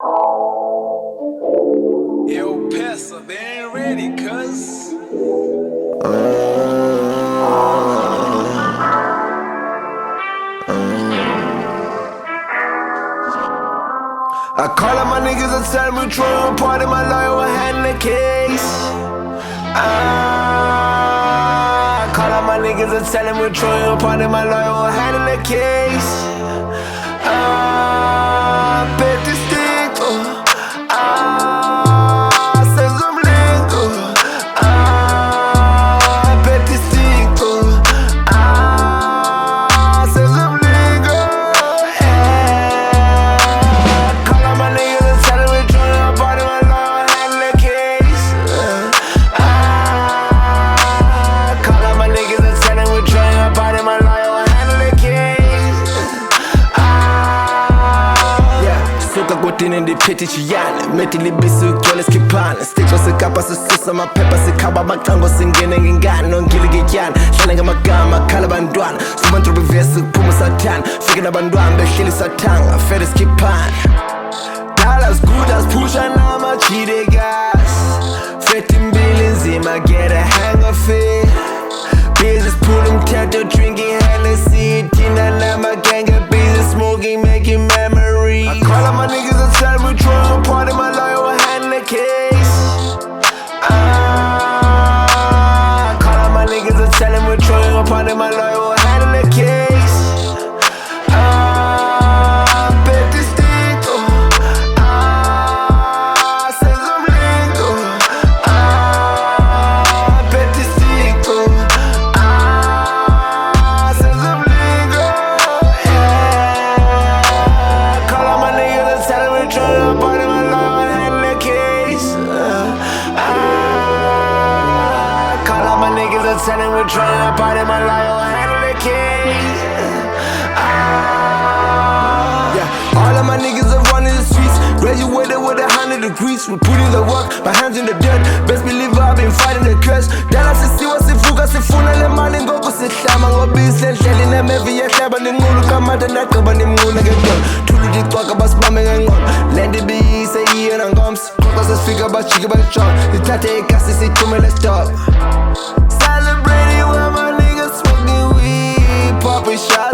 Yo, Pesa, they ain't ready, cuz. I call up my niggas and tell them we throwing part of my lawyer will handle the case. I call up my niggas and tell them we throwing part of my lawyer will handle the case. Bet this thing, says I'm legal. Bet this thing, says I'm legal. Call up my niggas and tell them we throwing part of my lawyer will handle the case. Call up my niggas and tell them we throwing part of my lawyer will handle the case. Suka kutini ndiphethe chiyane Methi libisi ugcwele skiphane Istixo SaseKapa sisusa maphepha sikhaba amaqango singene ngengane Nongili ngetyana hlale ngamagama khala abantwana Subantu bevesi kuphuma sathana Fike nabantwana behleli sathanga Fede skiphane Dollars good as pusha namachide gas Fete imbili nzima get a hang of it Business pulling tattoo drinking Hennessy Tina namaganga busy smoking making memories I call up my niggas and tell them we throwing part of my lawyer will handle the case. Call up my niggas and tell them we throwing part of my lawyer will handle the case. Bet this thing, says I'm legal. Bet this thing, says I'm legal. Call up my niggas and tell them we throwing part of my lawyer will handle the case. Call up my niggas and tell them we throwing part of my lawyer will handle the case. All of my niggas are running the streets. Graduated with 100 degrees. We put in the work, my hands in the dirt. Best believe I've been fighting the curse. Dala sisiwa sivuka sifuna le mali ngoku sihlama ngobisi endleleni nemevi yehleba ninqulu kamada naqaba nimnquna ngedolo thulu dicwaka basibambe ngengqondo lento ibiyise yiyena ngomso xoxa sesifika bajike bayijonga sithathe igasi sithumele esitolo Celebrating when my niggas smoking weed popping shots